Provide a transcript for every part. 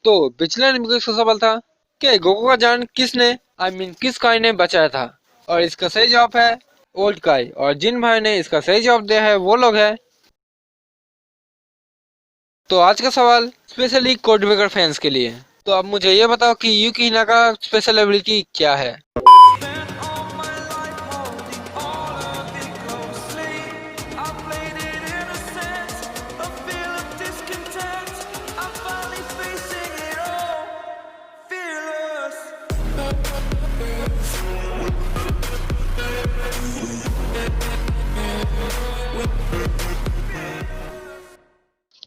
तो पिछले एनिमे का सवाल था कि गोकू का जान किसने किस काई ने बचाया था, और इसका सही जवाब है ओल्ड काई। और जिन भाई ने इसका सही जवाब दिया है वो लोग है। तो आज का सवाल स्पेशली कोड ब्रेकर फैंस के लिए। तो अब मुझे ये बताओ कि यूकी हिना का स्पेशल एबिलिटी क्या है।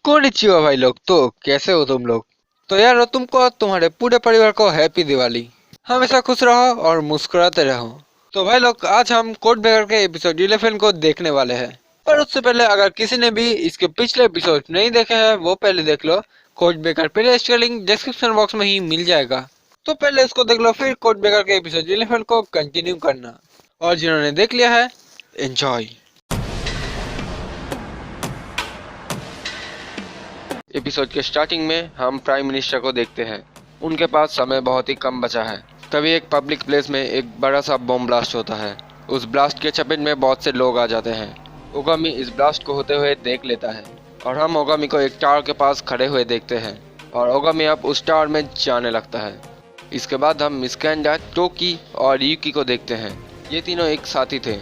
कोनिचिवा भाई लोग, तो कैसे हो तुम लोग। तो यार तुमको और तुम्हारे पूरे परिवार को हैप्पी दिवाली। हमेशा खुश रहो और मुस्कुराते रहो। तो भाई लोग, आज हम कोड ब्रेकर के एपिसोड 11 को देखने वाले हैं। पर उससे पहले अगर किसी ने भी इसके पिछले एपिसोड नहीं देखे हैं वो पहले देख लो। कोड ब्रेकर प्लेलिस्ट का लिंक डिस्क्रिप्शन बॉक्स में ही मिल जाएगा। तो पहले इसको देख लो, फिर कोड ब्रेकर के एपिसोड 11 को कंटिन्यू करना। और जिन्होंने देख लिया है, एंजॉय। एपिसोड के स्टार्टिंग में हम प्राइम मिनिस्टर को देखते हैं। उनके पास समय बहुत ही कम बचा है। तभी एक पब्लिक प्लेस में एक बड़ा सा बम ब्लास्ट होता है। उस ब्लास्ट के चपेट में बहुत से लोग आ जाते हैं। ओगामी इस ब्लास्ट को होते हुए देख लेता है और हम ओगामी को एक टावर के पास खड़े हुए देखते हैं और ओगामी अब उस टावर में जाने लगता है। इसके बाद हम मिस्कैंडा, टोकी और यूकी को देखते हैं। ये तीनों एक साथी थे।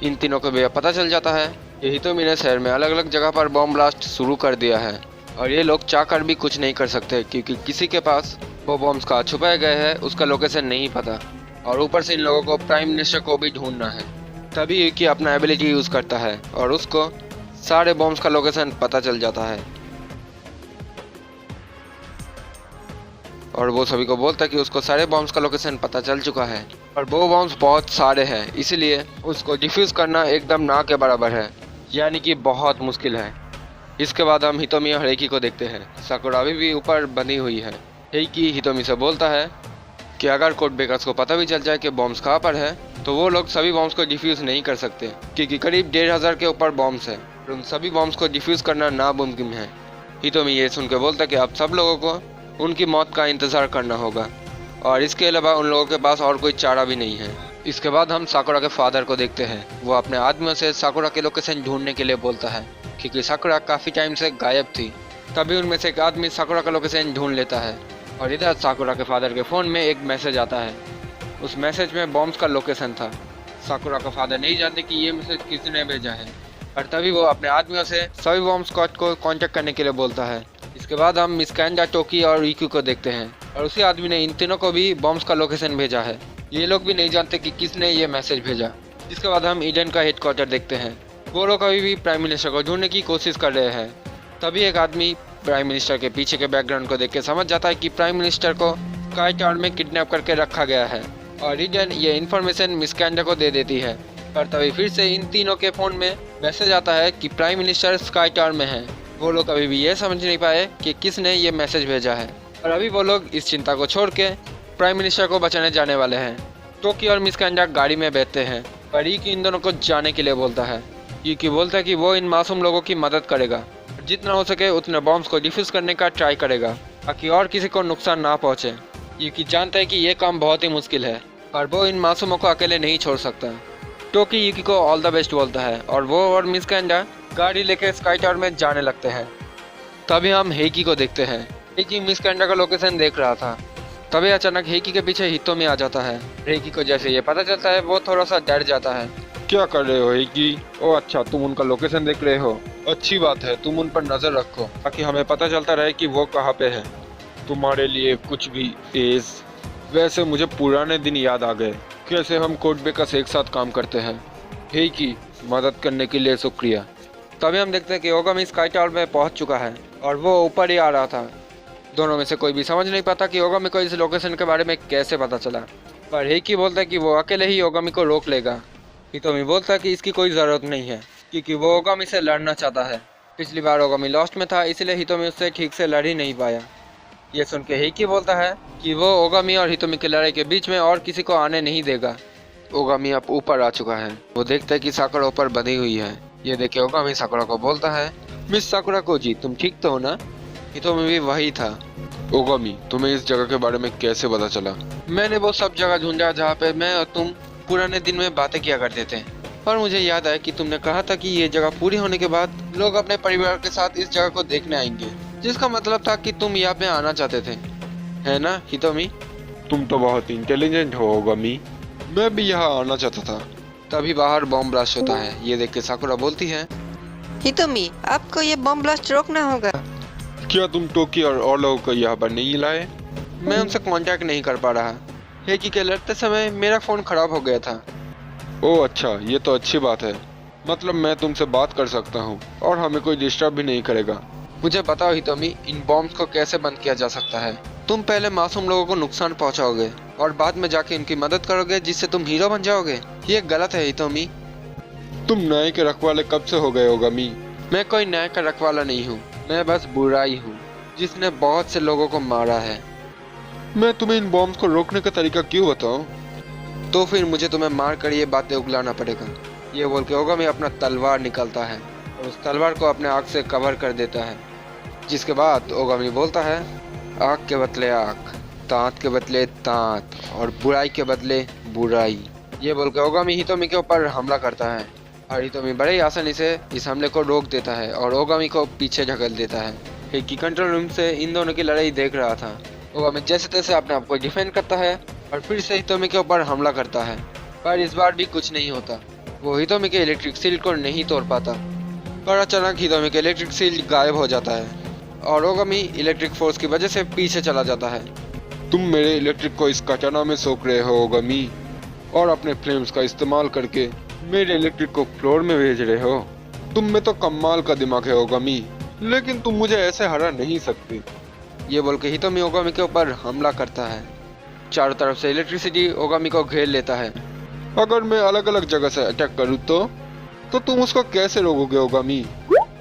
इन तीनों को भी पता चल जाता है कि हितोमी ने शहर में अलग अलग जगह पर बम ब्लास्ट शुरू कर दिया है और ये लोग चाहकर भी कुछ नहीं कर सकते क्योंकि किसी के पास वो बॉम्ब्स का छुपाए गए हैं उसका लोकेशन नहीं पता। और ऊपर से इन लोगों को प्राइम मिनिस्टर को भी ढूंढना है। तभी यूकी अपना एबिलिटी यूज करता है और उसको सारे बॉम्ब्स का लोकेशन पता चल जाता है और वो सभी को बोलता है कि उसको सारे बॉम्ब्स का लोकेशन पता चल चुका है और वो बॉम्ब्स बहुत सारे हैं, इसीलिए उसको डिफ्यूज करना एकदम ना के बराबर है, यानी कि बहुत मुश्किल है। इसके बाद हम हितोमी और हेइकी को देखते हैं। साकुरा अभी भी ऊपर बंधी हुई है। हेइकी हितोमी से बोलता है कि अगर कोड ब्रेकर्स को पता भी चल जाए कि बॉम्ब्स कहाँ पर है तो वो लोग सभी बॉम्ब्स को डिफ्यूज नहीं कर सकते क्योंकि करीब 1500 के ऊपर बॉम्ब्स है और उन सभी बॉम्ब्स को डिफ्यूज करना नामुमकिन है। हितोमी ये सुन के बोलता है कि अब सब लोगों को उनकी मौत का इंतज़ार करना होगा और इसके अलावा उन लोगों के पास और कोई चारा भी नहीं है। इसके बाद हम साकुरा के फादर को देखते हैं। वो अपने आदमियों से साकुरा के लोकेशन ढूंढने के लिए बोलता है क्योंकि साकुरा काफ़ी टाइम से गायब थी। तभी उनमें से एक आदमी साकुरा का लोकेशन ढूंढ लेता है और इधर साकुरा के फादर के फ़ोन में एक मैसेज आता है। उस मैसेज में बॉम्ब्स का लोकेशन था। साकुरा का फादर नहीं जानते कि ये मैसेज किसने भेजा है और तभी वो अपने आदमियों से सभी बॉम्ब स्क्वाड को कांटेक्ट करने के लिए बोलता है। इसके बाद हम मिस्कैंडा, टोकी और ईक्यू को देखते हैं और उसी आदमी ने इन तीनों को भी बॉम्ब्स का लोकेशन भेजा है। ये लोग भी नहीं जानते कि किसने ये मैसेज भेजा। इसके बाद हम ईडन का हेडक्वार्टर देखते हैं। वो लोग अभी भी प्राइम मिनिस्टर को ढूंढने की कोशिश कर रहे हैं। तभी एक आदमी प्राइम मिनिस्टर के पीछे के बैकग्राउंड को देख के समझ जाता है कि प्राइम मिनिस्टर को स्काई टावर में किडनैप करके रखा गया है और ईडन ये इन्फॉर्मेशन मिस्कैंडा को दे देती है। और तभी फिर से इन तीनों के फ़ोन में मैसेज आता है कि प्राइम मिनिस्टर स्काई टावर में है। वो लोग अभी भी ये समझ नहीं पाए कि किसने ये मैसेज भेजा है और अभी वो लोग इस चिंता को छोड़ के प्राइम मिनिस्टर को बचाने जाने वाले हैं। टोकी और मिस्कैंडा गाड़ी में बैठते हैं पर ईकी इन दोनों को जाने के लिए बोलता है। ईकी बोलता है कि वो इन मासूम लोगों की मदद करेगा, जितना हो सके उतने बॉम्ब्स को डिफ्यूज करने का ट्राई करेगा ताकि और किसी को नुकसान ना पहुंचे। ईकी जानता है कि ये काम बहुत ही मुश्किल है और वो इन मासूमों को अकेले नहीं छोड़ सकता। टोकी ईकी को ऑल द बेस्ट बोलता है और वो और मिस्कैंडा गाड़ी लेकर स्काई टावर में जाने लगते हैं। तभी हम हेइकी को देखते हैं। हेइकी मिस्कैंडा का लोकेशन देख रहा था। तभी अचानक हेइकी के पीछे हितोमी आ जाता है। हेइकी को जैसे ये पता चलता है वो थोड़ा सा डर जाता है। क्या कर रहे हो हेइकी? ओ अच्छा, तुम उनका लोकेशन देख रहे हो। अच्छी बात है, तुम उन पर नजर रखो ताकि हमें पता चलता रहे कि वो कहाँ पे है। तुम्हारे लिए कुछ भी तेज। वैसे मुझे पुराने दिन याद आ गए, कैसे हम कोड ब्रेकर्स एक साथ काम करते हैं। हेइकी, मदद करने के लिए शुक्रिया। तभी हम देखते हैं कि ओगामी स्काई टावर में पहुंच चुका है और वो ऊपर ही आ रहा था। दोनों में से कोई भी समझ नहीं पाता कि ओगामी को इस लोकेशन के बारे में कैसे पता चला, पर हेइकी बोलता है कि वो अकेले ही ओगामी को रोक लेगा। हितोमी बोलता है कि इसकी कोई ज़रूरत नहीं है क्योंकि वो ओगामी से लड़ना चाहता है। पिछली बार ओगामी लॉस्ट में था, इसलिए हितोमी उससे ठीक से लड़ ही नहीं पाया। ये सुन के हेइकी बोलता है कि वो ओगामी और हितोमी की लड़ाई के बीच में और किसी को आने नहीं देगा। ओगामी अब ऊपर आ चुका है। वो देखता है कि साकुरा ऊपर बंधी हुई है। ये देखे ओगामी साकुरा को बोलता है, मिस साकुरा को जी, तुम ठीक तो हो ना? हितोमी भी वही था। ओगामी, तुम्हें इस जगह के बारे में कैसे पता चला? मैंने वो सब जगह ढूंढा जहाँ पे मैं और तुम पुराने दिन में बातें किया करते थे, और मुझे याद आया कि तुमने कहा था कि ये जगह पूरी होने के बाद लोग अपने परिवार के साथ इस जगह को देखने आएंगे, जिसका मतलब था कि तुम यहाँ पे आना चाहते थे, है ना हितोमी? तुम तो बहुत इंटेलिजेंट हो ओगामी। मैं भी यहाँ आना चाहता था। तभी बाहर बॉम्ब ब्लास्ट होता है। ये देख के साकुरा बोलती है, हितोमी, आपको ये बम ब्लास्ट रोकना होगा। क्या तुम टोकी और लोगों को यहाँ पर नहीं लाए? मैं उनसे कांटेक्ट नहीं कर पा रहा। हेकी के लड़ते समय मेरा फ़ोन खराब हो गया था। ओह अच्छा, ये तो अच्छी बात है। मतलब मैं तुमसे बात कर सकता हूँ और हमें कोई डिस्टर्ब भी नहीं करेगा। मुझे बताओ हितोमी, इन बॉम्ब्स को कैसे बंद किया जा सकता है? तुम पहले मासूम लोगों को नुकसान पहुंचाओगे और बाद में जाके इनकी मदद करोगे, जिससे तुम हीरो बन जाओगे। ये गलत है हितोमी। तुम न्याय के रखवाले कब से हो गए ओगामी? मैं कोई न्याय का रखवाला नहीं हूँ, मैं बस बुराई हूँ जिसने बहुत से लोगों को मारा है। मैं तुम्हें इन बॉम्ब्स को रोकने का तरीका क्यों बताऊं? तो फिर मुझे तुम्हें मार कर ये बातें उगलाना पड़ेगा। ये बोल के ओगामी अपना तलवार निकालता है और उस तलवार को अपने आँख से कवर कर देता है, जिसके बाद ओगामी बोलता है, आँख के बदले आँख, दांत के बदले दांत और बुराई के बदले बुराई। ये बोल के ओगामी हितोमी के ऊपर हमला करता है और हितोमी बड़े ही आसानी से इस हमले को रोक देता है और ओगामी को पीछे ढकेल देता है। हेकी कंट्रोल रूम से इन दोनों की लड़ाई देख रहा था। ओगामी जैसे तैसे अपने आप को डिफेंड करता है और फिर से हितोमी के ऊपर हमला करता है, पर इस बार भी कुछ नहीं होता। वो हितोमी के इलेक्ट्रिक शील्ड को नहीं तोड़ पाता, पर अचानक हितोमी के इलेक्ट्रिक शील्ड गायब हो जाता है और ओगामी इलेक्ट्रिक फोर्स की वजह से पीछे चला जाता है। तुम मेरे इलेक्ट्रिक को इस कटाना में सोख रहे हो ओगामी, और अपने फ्लेम्स का इस्तेमाल करके मेरे इलेक्ट्रिक को फ्लोर में भेज रहे हो। तुम में तो कमाल का दिमाग है ओगामी, लेकिन तुम मुझे ऐसे हरा नहीं सकती। ये बोल के हितोमी ओगामी के ऊपर हमला करता है। चारों तरफ से इलेक्ट्रिसिटी ओगामी को घेर लेता है। अगर मैं अलग अलग जगह से अटैक करूँ तो तुम उसको कैसे रोकोगे ओगामी?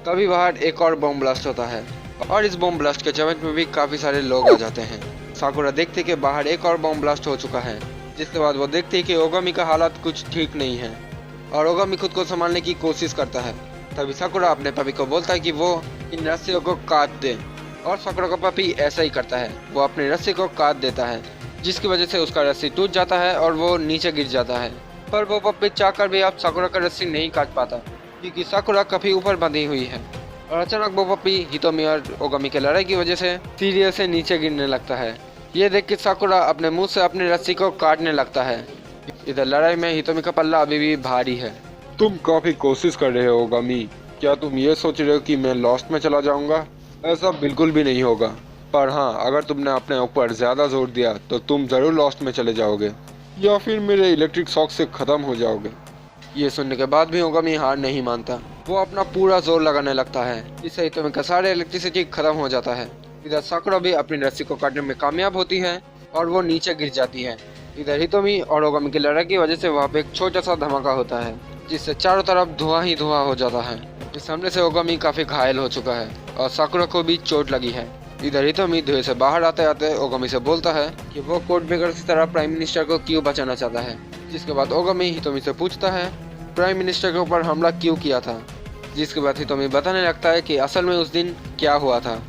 तभी बाहर एक और बम ब्लास्ट होता है और इस बम ब्लास्ट के जवाब में भी काफी सारे लोग आ जाते हैं। साकुरा देखते कि बाहर एक और बम ब्लास्ट हो चुका है, जिसके बाद वो देखते कि ओगामी का हालात कुछ ठीक नहीं है और ओगामी खुद को संभालने की कोशिश करता है। तभी साकुरा अपने पपी को बोलता है कि वो इन रस्सियों को काट दे, और साकुरा का पपी ऐसा ही करता है। वो अपनी रस्सी को काट देता है, जिसकी वजह से उसका रस्सी टूट जाता है और वो नीचे गिर जाता है। पर वो पपी चाहकर भी अब साकुरा का रस्सी नहीं काट पाता, क्योंकि साकुरा काफी ऊपर बंधी हुई है। और अचानक वो पपी हितोमी और ओगामी के लड़ाई की वजह से सीढ़ियों से नीचे गिरने लगता है। ये देख के साकुरा अपने मुंह से अपनी रस्सी को काटने लगता है। इधर लड़ाई में हितोमी का पल्ला अभी भी भारी है। तुम काफी कोशिश कर रहे हो ओगामी। क्या तुम ये सोच रहे हो कि मैं लॉस्ट में चला जाऊंगा? ऐसा बिल्कुल भी नहीं होगा। पर हाँ, अगर तुमने अपने ऊपर ज्यादा जोर दिया तो तुम जरूर लॉस्ट में चले जाओगे, या फिर मेरे इलेक्ट्रिक शॉक से खत्म हो जाओगे। ये सुनने के बाद भी ओगामी हार नहीं मानता। वो अपना पूरा जोर लगाने लगता है, इससे हितोमी का सारे इलेक्ट्रिसिटी खत्म हो जाता है। इधर साकुरा भी अपनी रस्सी को काटने में कामयाब होती है और वो नीचे गिर जाती है। इधर हितोमी और ओगामी की लड़ाई की वजह से वहाँ पे एक छोटा सा धमाका होता है, जिससे चारों तरफ धुआं ही धुआं हो जाता है। इस हमले से ओगामी काफी घायल हो चुका है और साकुरा को भी चोट लगी है। इधर हितोमी धुएं से बाहर आते आते ओगामी से बोलता है कि वो कोड ब्रेकर की तरह प्राइम मिनिस्टर को क्यों बचाना चाहता है। जिसके बाद ओगामी हितोमी से पूछता है प्राइम मिनिस्टर के ऊपर हमला क्यों किया था। जिसके बाद हितोमी बताने लगता है कि असल में उस दिन क्या हुआ था।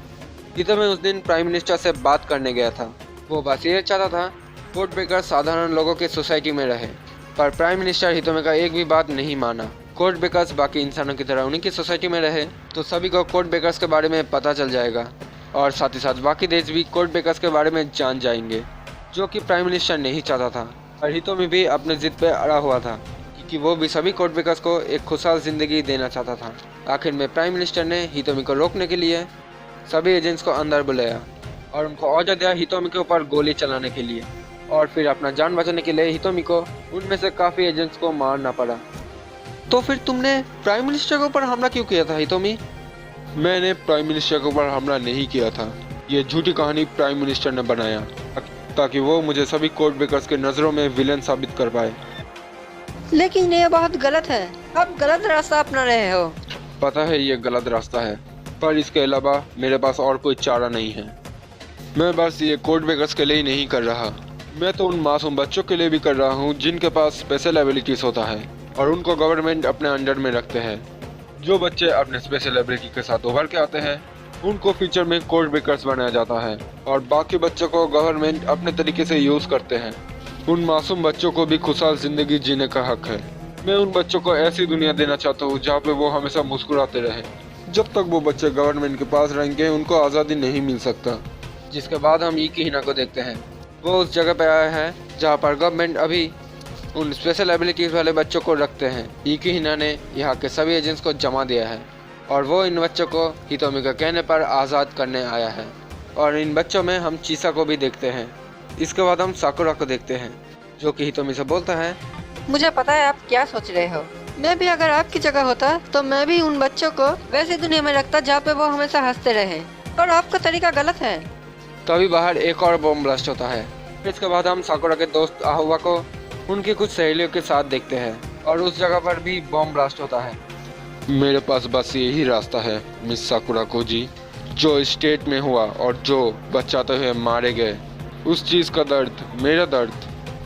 हितोमी उस दिन प्राइम मिनिस्टर से बात करने गया था। वो बस ये चाहता था कोड ब्रेकर साधारण लोगों के सोसाइटी में रहे, पर प्राइम मिनिस्टर हितोमी का एक भी बात नहीं माना। कोड ब्रेकर्स बाकी इंसानों की तरह उन्हीं की सोसाइटी में रहे तो सभी को कोड ब्रेकर्स के बारे में पता चल जाएगा, और साथ ही साथ बाकी देश भी कोड ब्रेकर्स के बारे में जान जाएंगे, जो कि प्राइम मिनिस्टर नहीं चाहता था। और हितोमी भी अपने जिद पे अड़ा हुआ था कि वो भी सभी कोड ब्रेकर्स को एक खुशहाल जिंदगी देना चाहता था। आखिर में प्राइम मिनिस्टर ने हितोमी को रोकने के लिए सभी एजेंट्स को अंदर बुलाया और उनको ऑर्डर दिया हितोमी के ऊपर गोली चलाने के लिए, और फिर अपना जान बचाने के लिए हितोमी को उनमें से काफ़ी एजेंट्स को मारना पड़ा। तो फिर तुमने प्राइम मिनिस्टर के ऊपर हमला क्यों किया था हितोमी? मैंने प्राइम मिनिस्टर के ऊपर हमला नहीं किया था। ये झूठी कहानी प्राइम मिनिस्टर ने बनाया ताकि वो मुझे सभी कोड ब्रेकर्स के नज़रों में विलेन साबित कर पाए। लेकिन ये बहुत गलत है, आप गलत रास्ता अपना रहे हो। पता है ये गलत रास्ता है, पर इसके अलावा मेरे पास और कोई चारा नहीं है। मैं बस ये कोड ब्रेकर्स के लिए ही नहीं कर रहा, मैं तो उन मासूम बच्चों के लिए भी कर रहा हूँ जिनके पास स्पेशल एबिलिटीज होता है और उनको गवर्नमेंट अपने अंडर में रखते हैं। जो बच्चे अपने स्पेशल एबिलिटी के साथ उभर के आते हैं उनको फ्यूचर में कोड ब्रेकर्स बनाया जाता है और बाकी बच्चों को गवर्नमेंट अपने तरीके से यूज करते हैं। उन मासूम बच्चों को भी खुशहाल जिंदगी जीने का हक है। मैं उन बच्चों को ऐसी दुनिया देना चाहता हूँ जहाँ पे वो हमेशा मुस्कुराते रहे। जब तक वो बच्चे गवर्नमेंट के पास रहेंगे उनको आज़ादी नहीं मिल सकता। जिसके बाद हम ई की हिना को देखते हैं। वो उस जगह पे आया है जहाँ पर गवर्नमेंट अभी उन स्पेशल एबिलिटीज़ वाले बच्चों को रखते हैं। ई की हिना ने यहाँ के सभी एजेंट्स को जमा दिया है और वो इन बच्चों को हितोमी के कहने पर आज़ाद करने आया है। और इन बच्चों में हम चीसा को भी देखते हैं। इसके बाद हम साकुरा को देखते हैं जो कि हितोमी से बोलता है, मुझे पता है आप क्या सोच रहे हो। मैं भी अगर आपकी जगह होता तो मैं भी उन बच्चों को वैसी दुनिया में रखता जहाँ पे वो हमेशा हंसते रहे, पर आपका तरीका गलत है। तभी बाहर एक और बॉम्ब ब्लास्ट होता है। इसके बाद हम साकुरा के दोस्त आहुआ को उनकी कुछ सहेलियों के साथ देखते हैं और उस जगह पर भी बॉम्ब ब्लास्ट होता है। मेरे पास बस यही रास्ता है मिस साकुरा को जी, जो स्टेट में हुआ और जो बचाते हुए मारे गए, उस चीज़ का दर्द, मेरा दर्द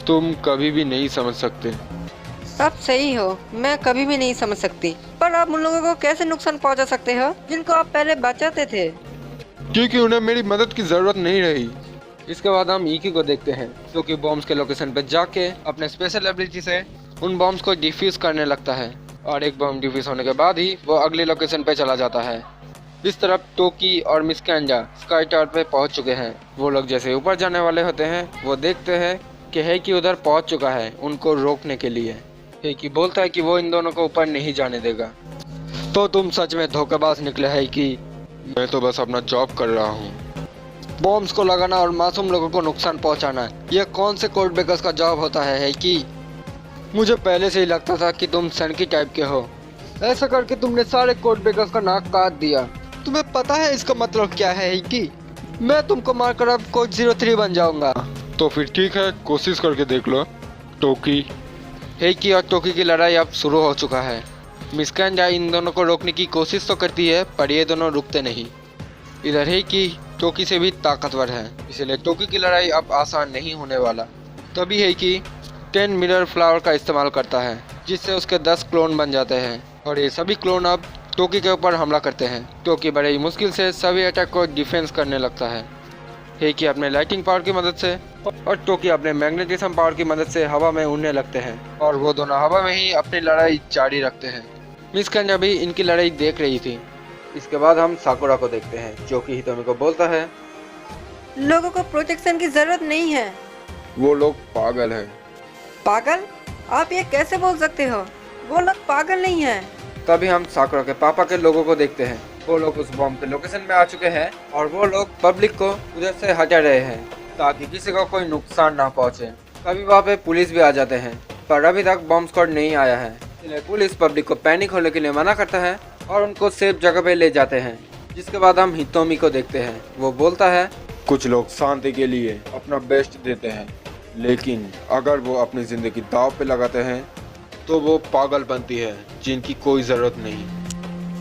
तुम कभी भी नहीं समझ सकते। आप सही हो, मैं कभी भी नहीं समझ सकती, पर आप उन लोगों को कैसे नुकसान पहुंचा सकते हो जिनको आप पहले बचाते थे। क्योंकि उन्हें मेरी मदद की ज़रूरत नहीं रही। इसके बाद हम ईकी को देखते हैं जो कि बॉम्ब्स के लोकेशन पर जाके अपने स्पेशल एबिलिटी से उन बॉम्ब्स को डिफ्यूज करने लगता है और एक बॉम्ब डिफ्यूज होने के बाद ही वो अगली लोकेशन पे चला जाता है। इस तरफ टोकी और मिस कैंजा स्काई टावर पे पहुंच चुके हैं। वो लोग जैसे ऊपर जाने वाले होते हैं वो देखते हैं कि हेकी उधर पहुंच चुका है उनको रोकने के लिए। हेकी बोलता है कि वो इन दोनों को ऊपर नहीं जाने देगा। तो तुम सच में धोखेबाज निकले है कि मैं तो बस अपना जॉब कर रहा हूँ। बॉम्ब्स को लगाना और मासूम लोगों को नुकसान पहुंचाना, यह कौन से कोड ब्रेकर्स का जॉब होता है कि मुझे पहले से ही लगता था कि तुम सनकी टाइप के हो। ऐसा करके तुमने सारे कोड ब्रेकर्स का नाक काट दिया। तुम्हें पता है इसका मतलब क्या है कि मैं तुमको मारकर अब कोड 03 बन जाऊंगा। तो फिर ठीक है, कोशिश करके देख लो टोकी। हेकी और टोकी की लड़ाई अब शुरू हो चुका है। मिस कैंजा इन दोनों को रोकने की कोशिश तो करती है पर ये दोनों रुकते नहीं। इधर हेकी टोकी से भी ताकतवर है, इसलिए टोकी की लड़ाई अब आसान नहीं होने वाला। तभी हेकी 10 मिरर फ्लावर का इस्तेमाल करता है जिससे उसके 10 क्लोन बन जाते हैं और ये सभी क्लोन अब टोकी के ऊपर हमला करते हैं। टोकी बड़े ही मुश्किल से सभी अटैक को डिफेंस करने लगता है। हेकी अपने लाइटिंग पावर की मदद से और टोकी अपने मैग्नेटिज्म पावर की मदद से हवा में उड़ने लगते हैं और वो दोनों हवा में ही अपनी लड़ाई जारी रखते हैं। मिस कैंजा भी इनकी लड़ाई देख रही थी। इसके बाद हम साकुरा को देखते हैं जो कि हितोमी को बोलता है, लोगों को प्रोटेक्शन की जरूरत नहीं है। वो लोग पागल हैं। पागल? आप ये कैसे बोल सकते हो? वो लोग पागल नहीं है। तभी हम साकुरा के पापा के लोगों को देखते हैं। वो लोग उस बॉम्ब के लोकेशन में आ चुके हैं और वो लोग पब्लिक को उधर से हटा रहे हैं ताकि किसी को कोई नुकसान ना पहुंचे। तभी वहाँ पे पुलिस भी आ जाते हैं पर अभी तक बॉम्ब स्क्वाड नहीं आया है, इसलिए पुलिस पब्लिक को पैनिक होने के लिए मना करता है और उनको सेफ जगह पे ले जाते हैं। जिसके बाद हम हितोमी को देखते हैं। वो बोलता है, कुछ लोग शांति के लिए अपना बेस्ट देते हैं, लेकिन अगर वो अपनी जिंदगी दांव पे लगाते हैं तो वो पागल बनती है जिनकी कोई जरूरत नहीं।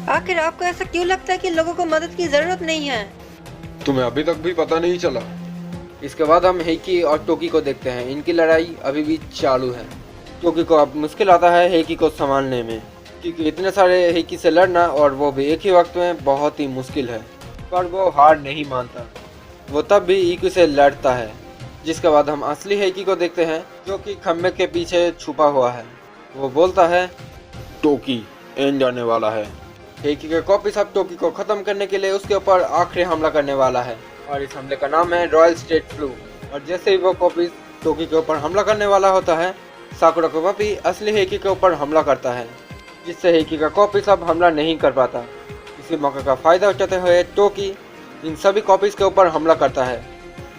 आखिर आपको ऐसा क्यों लगता है कि लोगों को मदद की जरूरत नहीं है? तुम्हें अभी तक भी पता नहीं चला? इसके बाद हम हेकी और टोकी को देखते हैं। इनकी लड़ाई अभी भी चालू है। टोकी को अब मुश्किल आता है हेकी को संभालने में, क्योंकि इतने सारे हेकी से लड़ना और वो भी एक ही वक्त में बहुत ही मुश्किल है। पर वो हार नहीं मानता, वो तब भी ईकी से लड़ता है। जिसके बाद हम असली हेकी को देखते हैं जो कि खम्भे के पीछे छुपा हुआ है। वो बोलता है, टोकी एंड जाने वाला है। हेकी के कॉपी सब टोकी को खत्म करने के लिए उसके ऊपर आखिरी हमला करने वाला है और इस हमले का नाम है रॉयल स्टेट फ्लू। और जैसे ही वो कॉपी टोकी के ऊपर हमला करने वाला होता है, साकुरा का कॉपी असली हेकी के ऊपर हमला करता है, जिससे हेकी का कॉपी सब हमला नहीं कर पाता। इसी मौके का फायदा उठाते हुए टोकी इन सभी कॉपीज के ऊपर हमला करता है,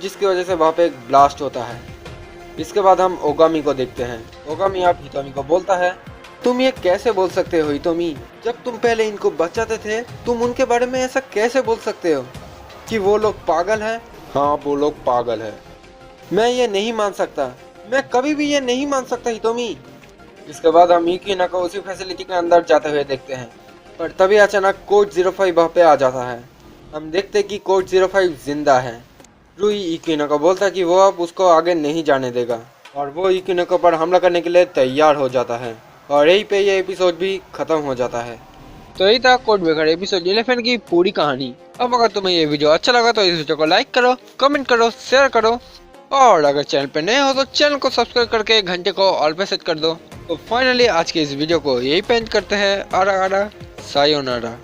जिसकी वजह से वहाँ पे एक ब्लास्ट होता है। इसके बाद हम ओगामी को देखते हैं। ओगामी अब हितोमी को बोलता है, तुम ये कैसे बोल सकते हो हितोमी? जब तुम पहले इनको बचाते थे तुम उनके बारे में ऐसा कैसे बोल सकते हो कि वो लोग पागल हैं? हाँ, वो लोग पागल है। मैं ये नहीं मान सकता, मैं कभी भी ये नहीं मान सकता हितोमी। इसके बाद हम ईकीना को उसी फैसिलिटी के अंदर जाते हुए देखते हैं, पर तभी अचानक कोड 05 वहाँ पे आ जाता है। हम देखते हैं कि कोड 05 जिंदा है। रूई ईकीना को बोलता है कि वो अब उसको आगे नहीं जाने देगा और वो ईकीना को पर हमला करने के लिए तैयार हो जाता है। और यहीं पे ये एपिसोड भी खत्म हो जाता है। तो यही था कोड ब्रेकर एपिसोड 11 की पूरी कहानी। अब अगर तुम्हें ये वीडियो अच्छा लगा तो इस वीडियो को लाइक करो, कमेंट करो, शेयर करो और अगर चैनल पे नए हो तो चैनल को सब्सक्राइब करके घंटे को ऑल पे सेट कर दो। तो फाइनली आज के इस वीडियो को यही पेंट करते हैं। आरा आरा सायोनारा।